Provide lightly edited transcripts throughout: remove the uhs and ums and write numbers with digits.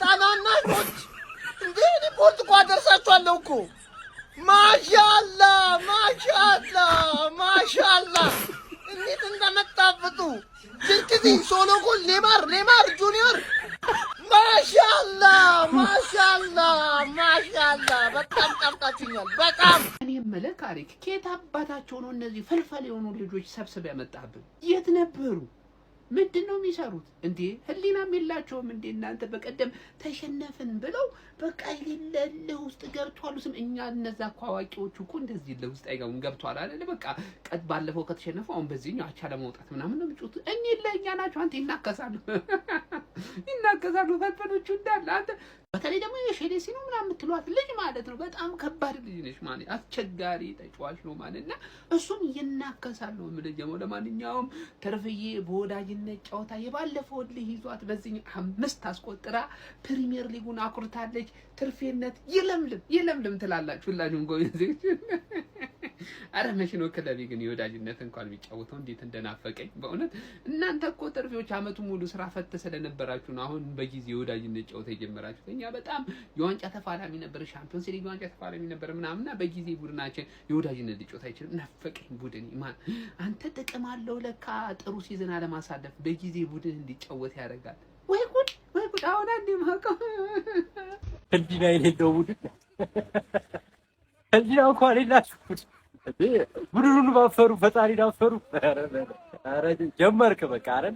ታናናሾች እንዴ ሪፖርት እኮ አደርሳችኋለሁ እኮ ማሻአላ እንዴት እንደመጣፍጡ ጅርክዚ ሶሎጎ ሌማር ጁኒየር ማሻአላ በጣም ጣፍጣችኛል በጣም እኔ መለክ አሪክ ከየት አባታቸው ነው እነዚህ ፈልፈል የሆኑ ልጆች ሰብስበ ያመጣብን የት ነበሩ ምንድነው የሚሰሩት እንዴ ህሊናም የላቸውም እንዴ እናንተ በቀደም ተሸነፍን ብለው በቃ ይለለ ውስጥ ገብቷሉ ስም እኛ እነዛ ቋዋቂዎቹ እኮ እንደዚህ ለውስጥ አይገቡም ገብቷል አይደል በቃ ቀጥ ባለፈው ከተሸነፉ አሁን በዚህኛው አቻ ለማውጣት ምናምን ነው የሚጮት እኔ ለኛ ናቸው አንተ ይናከሳሉ ፈጥፈኖቹ እንዳለ አንተ በተለይ ደግሞ የሼሌሲ ነው ምናምን የምትሏት ልጅ ማለት ነው በጣም ከባድ ልጅ ነሽ ማለት አስቸጋሪ ተጫዋች ነው ማለትና እሱም ይናከሳሉ ምንጀመው ለማንኛውም ተርፍዬ በወዳጅነት ጫውታ የባለፈው ልጅ ይዟት በዚህ 5 አስቆጥራ ፕሪሚየር ሊጉን አኩርታለች ትርፌነት ይለምልም ትላላችሁ ሁላችሁም ጎበዝ አረ መሽኖ ክለብ ግን የወዳጅነት እንኳን ቢጫወተው እንዴት እንደናፈቀኝ በእውነት እናንተ እኮ ተርፊዎች አመቱ ሙሉ ስራ ፈተ ስለነበራችሁ ነው አሁን በጊዜ የወዳጅነት ጫውታ የጀመራችሁ እኛ በጣም የዋንጫ ተፋላሚ ነበር ሻምፒዮንስ ሊግ የዋንጫ ተፋላሚ ነበር ምናምንና በጊዜ ቡድናችን የወዳጅነት ጫውታ አይችልም ናፈቀኝ ቡድን ማን አንተ ጥቅም አለው ለካ ጥሩ ሲዝን አለማሳለፍ በጊዜ ቡድን እንዲጫወት ያደርጋል ወይ ጉድ አሁን አንዴ ማቀው እንዲና የሌለው ቡድን እንዲና እንኳን የላችሁ ቡድኑን ባፈሩ ፈጣሪ ዳፈሩ አረ ጀመርክ በቃ አይደል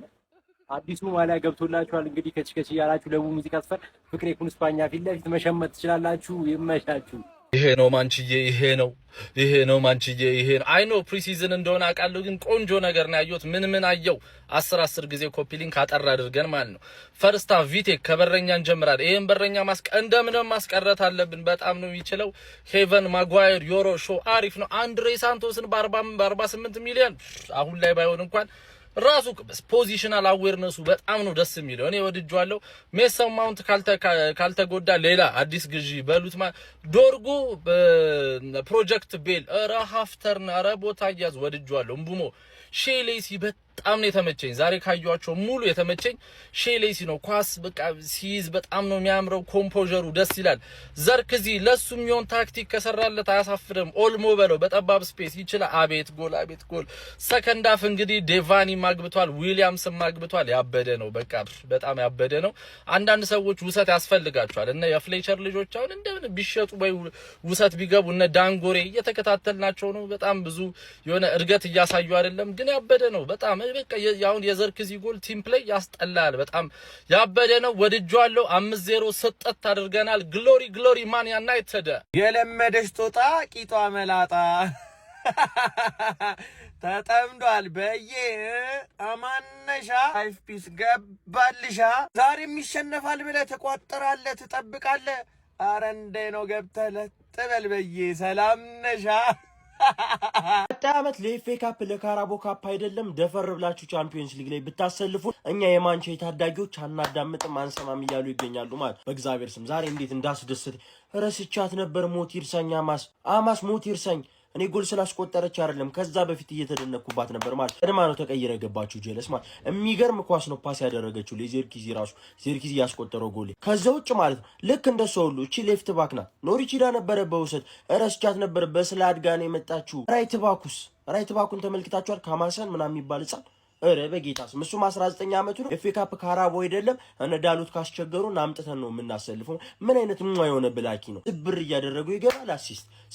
አዲሱ ማሊያ ገብቶላችኋል እንግዲህ ከችከች ያላችሁ ለቡ ሙዚቃ ስፈር ፍቅሬ ኩን ስፓኛ ፊት ለፊት መሸመት ትችላላችሁ ይመሻችሁ ይሄ ነው ማንቺዬ ይሄ ነው ማንቺዬ ይሄ ነው አይ ኖ ፕሪሲዝን እንደሆነ አቃለው ግን ቆንጆ ነገር ነው ያየሁት ምን አየው 10 ጊዜ ኮፒ ሊንክ አጠር አድርገን ማለት ነው ፈርስታ ቪቴክ ከበረኛ እንጀምራለን ይሄን በረኛ እንደምንም ማስቀረት አለብን በጣም ነው የሚችለው ሄቨን ማጓየር ዮሮ ሾ አሪፍ ነው አንድሬ ሳንቶስን በ48 ሚሊዮን አሁን ላይ ባይሆን እንኳን ራሱ ፖዚሽናል አዌርነሱ በጣም ነው ደስ የሚለው እኔ ወድጄዋለሁ ሜሰን ማውንት ካልተጎዳ ሌላ አዲስ ግዢ በሉት ዶርጉ ፕሮጀክት ቤል ሀፍተር ኧረ ቦታ ያዝ ወድጄዋለሁ እምቡሞ ሼሌሲ በጣም ነው የተመቸኝ ዛሬ ካዩዋቸው ሙሉ የተመቸኝ ሼሌሲ ነው ኳስ በቃ ሲይዝ በጣም ነው የሚያምረው ኮምፖዠሩ ደስ ይላል ዘርክዚ ለሱ የሚሆን ታክቲክ ከሰራለት አያሳፍርም ኦልሞ በለው በጠባብ ስፔስ ይችላል አቤት ጎል ሰከንድ አፍ እንግዲህ ዴቫኒ ማግብቷል ዊሊያምስ ማግብቷል ያበደ ነው በቃ በጣም ያበደ ነው አንዳንድ ሰዎች ውሰት ያስፈልጋቸዋል እና የፍሌቸር ልጆች አሁን እንደምን ቢሸጡ ወይ ውሰት ቢገቡ እነ ዳንጎሬ እየተከታተልናቸው ነው በጣም ብዙ የሆነ እርገት እያሳዩ አይደለም ግን ያበደ ነው በጣም በቃ ያውን የዘርክዚ ጎል ቲም ፕሌይ ያስጠላል በጣም ያበደ ነው ወድጇለው 5-0 ሰጠት አድርገናል ግሎሪ ማን ዩናይትድ የለመደሽ ጦጣ ቂጧ መላጣ ተጠምዷል በየ አማነሻ ላይፍ ፒስ ገባልሻ ዛሬም ይሸነፋል ብለህ ተቋጥራለህ ትጠብቃለህ አረ እንዴ ነው ገብተህ ለጥበል በየ ሰላም ነሻ አጣመት ለኤፍኤ ካፕ ለካራቦ ካፕ አይደለም ደፈር ብላችሁ ቻምፒየንስ ሊግ ላይ ብታሰልፉ እኛ የማንቼስተር ታዳጊዎች አናዳምጥም አንሰማም እያሉ ይገኛሉ ማለት በእግዚአብሔር ስም ዛሬ እንዴት እንዳስደሰተ ረስቻት ነበር ሞቲርሳኛ አማስ ሞቲርሳኝ እኔ ጎል ስላስቆጠረች አይደለም ከዛ በፊት እየተደነኩባት ነበር ማለት ቀድማ ነው ተቀይረ ገባችሁ ጀለስ ማለት የሚገርም ኳስ ነው ፓስ ያደረገችው ለዘርኪዚ ራሱ ዘርኪዚ ያስቆጠረው ጎል ከዛ ውጭ ማለት ነው ልክ እንደሰው ሁሉ እቺ ሌፍት ባክ ናት ኖሪቺዳ ነበረ በውሰት ረስቻት ነበር በስላድ ጋር ነው የመጣችው ራይት ባኩን ተመልክታችኋል ካማሰን ምናምን የሚባል ህፃን እረ በጌታስ እሱም 19 አመቱ ነው ኤፍኤ ካፕ ካራቦ አይደለም እነ ዳሉት ካስቸገሩን አምጥተን ነው የምናሰልፈው ምን አይነት የማይሆነ ብላኪ ነው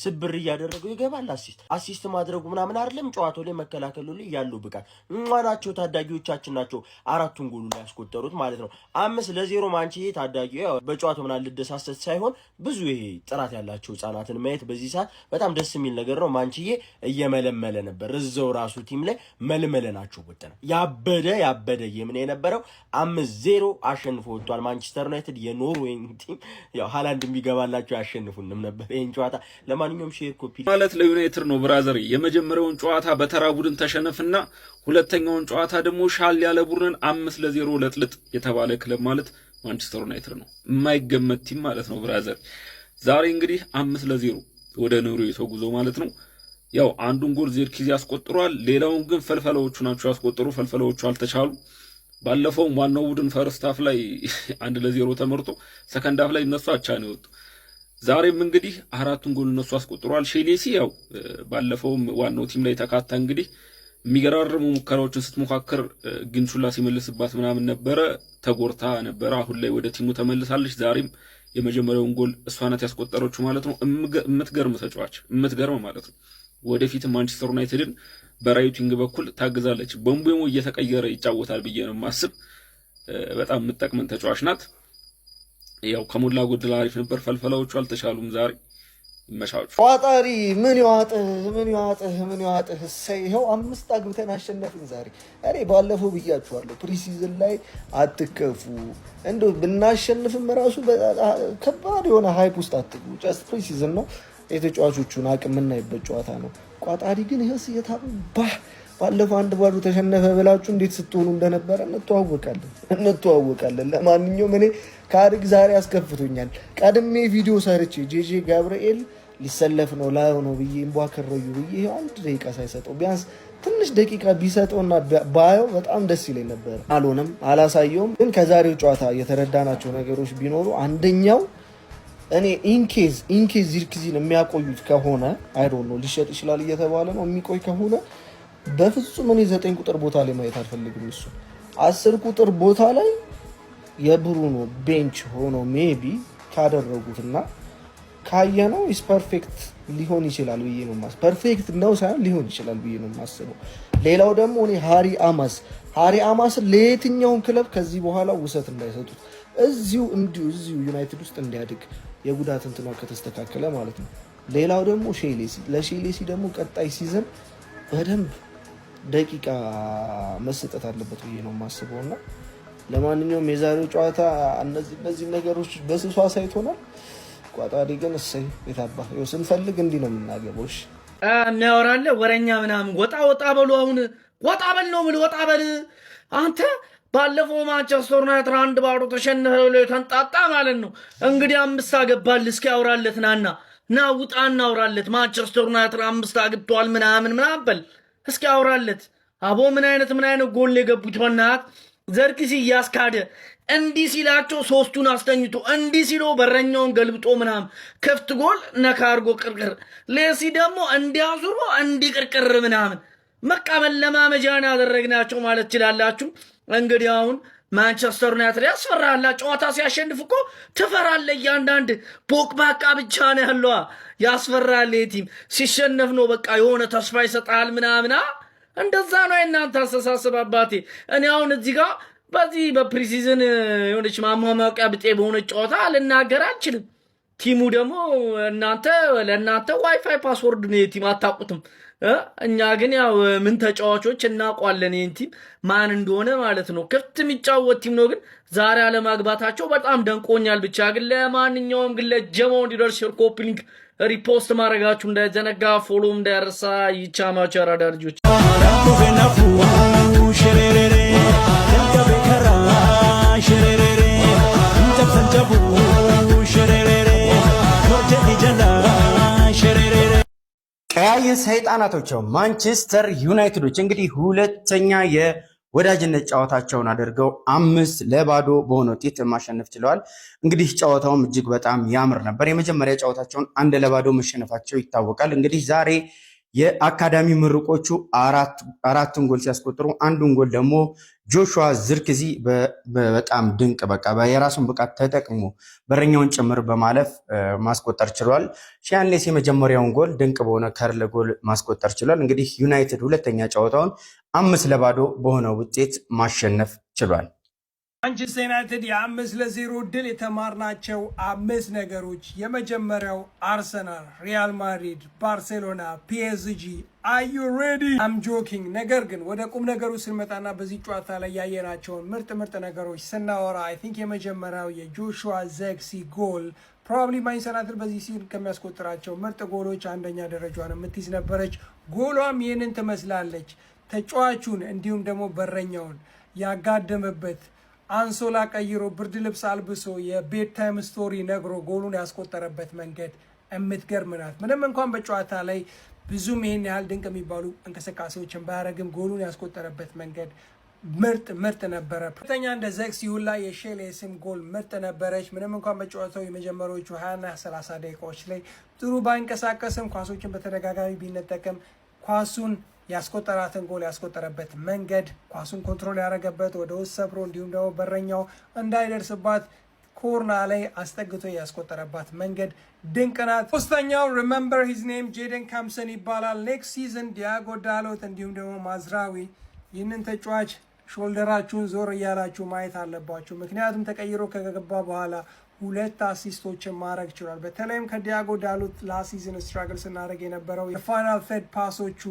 ስብር እያደረገው ይገባል አሲስት ማድረጉ ምናምን አይደለም ጨዋታው ላይ መከላከሉ ላይ ያለው ብቃት ማናቸው ታዳጊዎቻችን ናቸው አራቱን ጎሉ ላይ ያስቆጠሩት ማለት ነው 5-0 ማንቺዬ ታዳጊው ያው በጨዋታው ምናምን ልደሳሰት ሳይሆን ብዙ ይሄ ጥራት ያላቸው ህፃናትን ማየት በዚህ ሰዓት በጣም ደስ የሚል ነገር ነው ማንቺዬ እየመለመለ ነበር እዛው ራሱ ቲም ላይ መልመለናቸው ወጣ ያበደ የምን የነበረው 5-0 አሸንፎ ወጥቷል ማንቸስተር ዩናይትድ የኖርዌይ ቲም ያው ሃላንድ የሚገባላቸው ያሸንፉንም ነበር ይሄን ጨዋታ ለማንኛውም ሼር ኮፒ ማለት ለዩናይትድ ነው ብራዘር የመጀመሪያውን ጨዋታ በተራ ቡድን ተሸነፈና ሁለተኛውን ጨዋታ ደግሞ ሻል ያለ ቡድንን 5-0 ለጥልጥ የተባለ ክለብ ማለት ማንቸስተር ዩናይትድ ነው የማይገመት ቲም ማለት ነው ብራዘር ዛሬ እንግዲህ 5-0 ወደ ኖርዌይ ተጉዞ ማለት ነው ያው አንዱን ጎል ዘርኪዚ ያስቆጥሯል ሌላውን ግን ፈልፈላዎቹ ናቸው ያስቆጥሩ ፈልፈላዎቹ አልተቻሉ ባለፈው ዋናው ቡድን ፈርስት ሃፍ ላይ 1-0 ተመርቶ ሰከንድ ሃፍ ላይ እነሱ አቻ ነው የወጡ። ዛሬም እንግዲህ አራቱን ጎል እነሱ አስቆጥሯል። ሼሌሲ ያው ባለፈውም ዋናው ቲም ላይ ተካታ እንግዲህ የሚገራርሙ ሙከራዎችን ስትሞካከር ግን ሹላ ሲመልስባት ምናምን ነበረ፣ ተጎርታ ነበረ። አሁን ላይ ወደ ቲሙ ተመልሳለች። ዛሬም የመጀመሪያውን ጎል እሷ ናት ያስቆጠረችው ማለት ነው። የምትገርም ተጫዋች የምትገርም ማለት ነው። ወደፊት ማንቸስተር ዩናይትድን በራይት ዊንግ በኩል ታግዛለች። በምቦሞ እየተቀየረ ይጫወታል ብዬ ነው ማስብ። በጣም የምትጠቅመን ተጫዋች ናት። ያው ከሞላ ጎደል አሪፍ ነበር። ፈልፈላዎቹ አልተሻሉም ዛሬ። ይመሻቹ። ቋጣሪ ምን ይዋጥህ እሰይ ይኸው 5 አግብተን አሸነፍን ዛሬ። እኔ ባለፈው ብያችኋለሁ ፕሪሲዝን ላይ አትከፉ፣ እንደው ብናሸንፍም ራሱ ከባድ የሆነ ሃይፕ ውስጥ አትግቡ። ጀስት ፕሪሲዝን ነው፣ የተጫዋቾቹን አቅም የምናይበት ጨዋታ ነው። ቋጣሪ ግን ይኸውስ ባለፈው 1-0 ተሸነፈ ብላችሁ እንዴት ስትሆኑ እንደነበረ እንተዋወቃለን። ለማንኛውም እኔ ካርግ ዛሬ አስከፍቶኛል። ቀድሜ ቪዲዮ ሰርቼ ጄጄ ጋብርኤል ሊሰለፍ ነው ላይ ነው ብዬ እንቧከረዩ ብዬ 1 ደቂቃ ሳይሰጠው ቢያንስ ትንሽ ደቂቃ ቢሰጠውና ባየው በጣም ደስ ይለኝ ነበር። አልሆነም፣ አላሳየውም። ግን ከዛሬው ጨዋታ የተረዳናቸው ነገሮች ቢኖሩ አንደኛው እኔ ኢንኬዝ ዚርክዚን የሚያቆዩት ከሆነ አይዶንት ኖ ሊሸጥ ይችላል እየተባለ ነው። የሚቆይ ከሆነ በፍጹም እኔ 9 ቁጥር ቦታ ላይ ማየት አልፈልግም። እሱ 10 ቁጥር ቦታ ላይ የብሩኖ ቤንች ሆኖ ሜቢ ካደረጉትና ካየነው ኢስ ፐርፌክት ሊሆን ይችላል ብዬ ነው ማስበው። ፐርፌክት ነው ሳይሆን ሊሆን ይችላል ብዬ ነው ማስበው። ሌላው ደግሞ እኔ ሃሪ አማስ ለየትኛውን ክለብ ከዚህ በኋላ ውሰት እንዳይሰጡት እዚሁ ዩናይትድ ውስጥ እንዲያድግ የጉዳት እንትኗ ከተስተካከለ ማለት ነው። ሌላው ደግሞ ለሼሌሲ ደግሞ ቀጣይ ሲዝን በደንብ ደቂቃ መሰጠት አለበት ብዬ ነው ማስበውና ለማንኛውም የዛሬው ጨዋታ እነዚህ ነገሮች በስሷ ሳይቶናል። ቋጣሪ ግን እሰይ የታባ ይኸው ስንፈልግ እንዲህ ነው የምናገበው። እሺ የሚያወራለ ወረኛ ምናምን ወጣ በሉ። አሁን ወጣ በል ነው የምልህ። ወጣ በል አንተ። ባለፈው ማንቸስተር ዩናይትድ 1-0 ተሸነፈ ብሎ ተንጣጣ ማለት ነው። እንግዲህ 5 አገባል። እስኪ አውራለት ና ውጣ እናውራለት። ማንቸስተር ዩናይትድ 5 አግብቷል ምናምን በል እስኪ አውራለት። አቦ ምን አይነት ጎል የገቡት በናት ዘርክሲ እያስካደ እንዲህ ሲላቸው 3ቱን አስተኝቶ እንዲህ ሲሎ በረኛውን ገልብጦ ምናምን ክፍት ጎል ነካ አድርጎ ቅርቅር። ሌሲ ደግሞ እንዲያዙሮ እንዲቅርቅር ምናምን መቃበል ለማመጃን ያደረግናቸው ማለት ይችላላችሁ። እንግዲህ አሁን ማንቸስተር ዩናይትድ ያስፈራል። ጨዋታ ሲያሸንፍ እኮ ትፈራለህ። እያንዳንድ ቦቅባቃ ብቻ ነው ያለው። ያስፈራል። ቲም ሲሸነፍ ነው በቃ የሆነ ተስፋ ይሰጣል ምናምን። እንደዛ ነው እናንተ አስተሳሰብ አባቴ። እኔ አሁን እዚህ ጋር በዚህ በፕሪሲዝን የሆነች ማሟሟቂያ ብጤ በሆነ ጨዋታ ልናገር አልችልም። ቲሙ ደግሞ ለእናንተ ዋይፋይ ፓስወርድ ነው የቲም አታውቁትም። እኛ ግን ያው ምን ተጫዋቾች እናውቋለን ይህን ቲም ማን እንደሆነ ማለት ነው። ክፍት የሚጫወት ቲም ነው። ግን ዛሬ አለማግባታቸው በጣም ደንቆኛል። ብቻ ግን ለማንኛውም ግን ለጀማው እንዲደርስ ኮፒ ሊንክ ሪፖስት ማድረጋችሁ እንዳይዘነጋ፣ ፎሎ እንዳይረሳ። ይቻማችሁ አራዳ ልጆች። ቀያይ ሰይጣናቶች ማንቸስተር ዩናይትዶች እንግዲህ ሁለተኛ የወዳጅነት ጨዋታቸውን አድርገው 5-0 በሆነ ውጤት ማሸነፍ ችለዋል። እንግዲህ ጨዋታውም እጅግ በጣም ያምር ነበር። የመጀመሪያ ጨዋታቸውን 1-0 መሸነፋቸው ይታወቃል። እንግዲህ ዛሬ የአካዳሚ ምርቆቹ አራቱን ጎል ሲያስቆጥሩ አንዱን ጎል ደግሞ ጆሹዋ ዝርክዚ በጣም ድንቅ በቃ የራሱን ብቃት ተጠቅሞ በረኛውን ጭምር በማለፍ ማስቆጠር ችሏል። ሺያንሌስ የመጀመሪያውን ጎል ድንቅ በሆነ ከርል ጎል ማስቆጠር ችሏል። እንግዲህ ዩናይትድ ሁለተኛ ጨዋታውን 5-0 በሆነ ውጤት ማሸነፍ ችሏል። ማንቸስተር ዩናይትድ የ5-0 ድል የተማርናቸው 5 ነገሮች፣ የመጀመሪያው አርሰናል፣ ሪያል ማድሪድ፣ ባርሴሎና፣ ፒኤስጂ አዩ ሬዲ አም ጆኪንግ። ነገር ግን ወደ ቁም ነገሩ ስንመጣና በዚህ ጨዋታ ላይ ያየናቸውን ምርጥ ነገሮች ስናወራ አይ ቲንክ የመጀመሪያው የጆሹዋ ዘርክሲ ጎል ፕሮባብሊ ማንቸስተር ዩናይትድ በዚህ ሲዝን ከሚያስቆጥራቸው ምርጥ ጎሎች አንደኛ ደረጃዋን የምትይዝ ነበረች። ጎሏም ይህንን ትመስላለች። ተጫዋቹን እንዲሁም ደግሞ በረኛውን ያጋደመበት አንሶላ ቀይሮ ብርድ ልብስ አልብሶ የቤድ ታይም ስቶሪ ነግሮ ጎሉን ያስቆጠረበት መንገድ የምትገርም ናት። ምንም እንኳን በጨዋታ ላይ ብዙም ይሄን ያህል ድንቅ የሚባሉ እንቅስቃሴዎችን ባያደርግም ጎሉን ያስቆጠረበት መንገድ ምርጥ ነበረ። ሁለተኛ እንደ ዘክሲዩላ የሼሌስም ጎል ምርጥ ነበረች። ምንም እንኳን በጨዋታው የመጀመሪያዎቹ 20 እና 30 ደቂቃዎች ላይ ጥሩ ባይንቀሳቀስም ኳሶችን በተደጋጋሚ ቢነጠቅም ኳሱን ያስቆጠራትን ጎል ያስቆጠረበት መንገድ ኳሱን ኮንትሮል ያደረገበት ወደ ውስጥ ሰብሮ እንዲሁም ደግሞ በረኛው እንዳይደርስባት ኮርና ላይ አስጠግቶ ያስቆጠረባት መንገድ ድንቅ ናት። ሶስተኛው ሪሜምበር ሂዝ ኔም ጄደን ካምሰን ይባላል። ኔክስት ሲዝን ዲያጎ ዳሎት እንዲሁም ደግሞ ማዝራዊ ይህንን ተጫዋች ሾልደራችሁን ዞር እያላችሁ ማየት አለባችሁ። ምክንያቱም ተቀይሮ ከገባ በኋላ 2 አሲስቶችን ማድረግ ችሏል። በተለይም ከዲያጎ ዳሎት ላስት ሲዝን ስትራግል ስናደርግ የነበረው የፋይናል ፌድ ፓሶቹ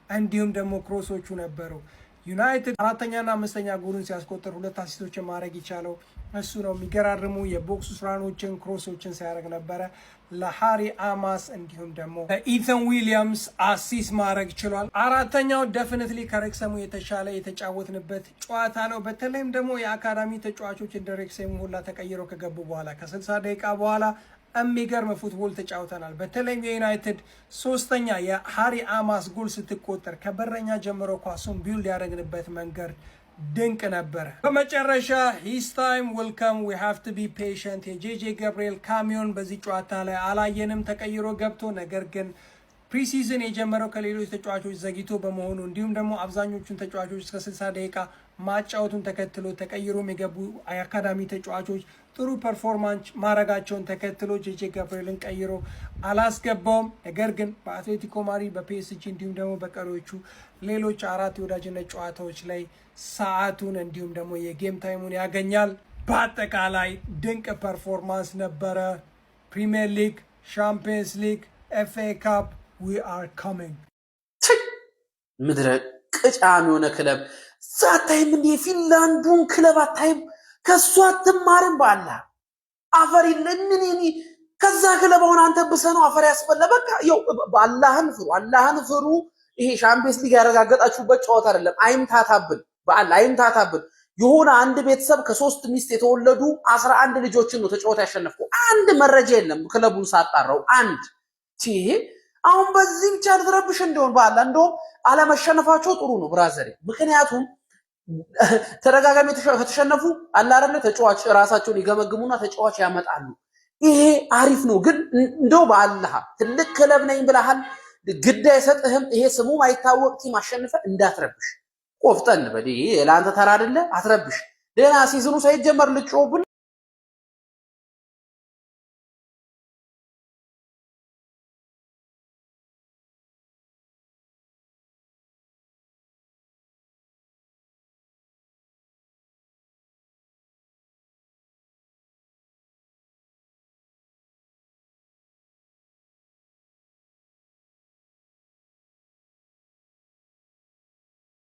እንዲሁም ደግሞ ክሮሶቹ ነበሩ። ዩናይትድ 4ኛና 5ኛ ጎሉን ሲያስቆጥር 2 አሲስቶችን ማድረግ ይቻለው እሱ ነው። የሚገራርሙ የቦክስ ስራኖችን ክሮሶችን ሲያደርግ ነበረ። ለሃሪ አማስ እንዲሁም ደግሞ ለኢተን ዊሊያምስ አሲስ ማድረግ ችሏል። 4ኛው ደፍኒትሊ ከሬክሰሙ የተሻለ የተጫወትንበት ጨዋታ ነው። በተለይም ደግሞ የአካዳሚ ተጫዋቾች እንደ ሬክሰሙ ሁላ ተቀይረው ከገቡ በኋላ ከ60 ደቂቃ በኋላ የሚገርም ፉትቦል ተጫውተናል። በተለይም የዩናይትድ 3ኛ የሃሪ አማስ ጎል ስትቆጠር ከበረኛ ጀምሮ ኳሱን ቢልድ ያደረግንበት መንገድ ድንቅ ነበረ። በመጨረሻ ሂስ ታይም ዊል ከም ዊ ሃቭ ቱ ቢ ፔሸንት የጄጄ ገብርኤል ካሚዮን በዚህ ጨዋታ ላይ አላየንም ተቀይሮ ገብቶ፣ ነገር ግን ፕሪሲዝን የጀመረው ከሌሎች ተጫዋቾች ዘግይቶ በመሆኑ እንዲሁም ደግሞ አብዛኞቹን ተጫዋቾች እስከ 60 ደቂቃ ማጫወቱን ተከትሎ ተቀይሮም የገቡ የአካዳሚ ተጫዋቾች ጥሩ ፐርፎርማንስ ማድረጋቸውን ተከትሎ ጄጄ ገብርኤልን ቀይሮ አላስገባውም። ነገር ግን በአትሌቲኮ ማድሪድ በፒኤስጂ እንዲሁም ደግሞ በቀሪዎቹ ሌሎች 4 የወዳጅነት ጨዋታዎች ላይ ሰዓቱን እንዲሁም ደግሞ የጌም ታይሙን ያገኛል። በአጠቃላይ ድንቅ ፐርፎርማንስ ነበረ። ፕሪሚየር ሊግ፣ ሻምፒየንስ ሊግ፣ ኤፍኤ ካፕ we are coming ምድረ ቅጫም የሆነ ክለብ ዛታይም እንደ ፊንላንዱን ክለብ አታይም። ከሷ አትማርም። ባላ አፈር ለምን ከዛ ክለብ አሁን አንተ ብሰነው አፈር ያስፈለ። በቃ ያው አላህን ፍሩ። ይሄ ሻምፒየንስ ሊግ ያረጋገጣችሁበት ጨዋታ አይደለም። አይምታታብን በአላ አይምታታብን። የሆነ አንድ ቤተሰብ ከ3 ሚስት የተወለዱ 11 ልጆችን ነው ተጫወታ ያሸነፈው። አንድ መረጃ የለም ክለቡን ሳጣራው አንድ ይሄ አሁን በዚህ ብቻ ልትረብሽ እንደሆነ ባላ እንደው አለመሸነፋቸው ጥሩ ነው ብራዘር። ምክንያቱም ተረጋጋሚ ከተሸነፉ አላ አይደለ ተጫዋች ራሳቸውን ይገመግሙና ተጫዋች ያመጣሉ። ይሄ አሪፍ ነው። ግን እንደው ባላ ትልቅ ክለብ ነኝ ብለሃል ግድ አይሰጥህም። ይሄ ስሙ ማይታወቅ ቲም አሸንፈ እንዳትረብሽ። ቆፍጠን በል። ይሄ ለአንተ ተራ አይደለ አትረብሽ። ደና ሲዝኑ ሳይጀመር ልጮብን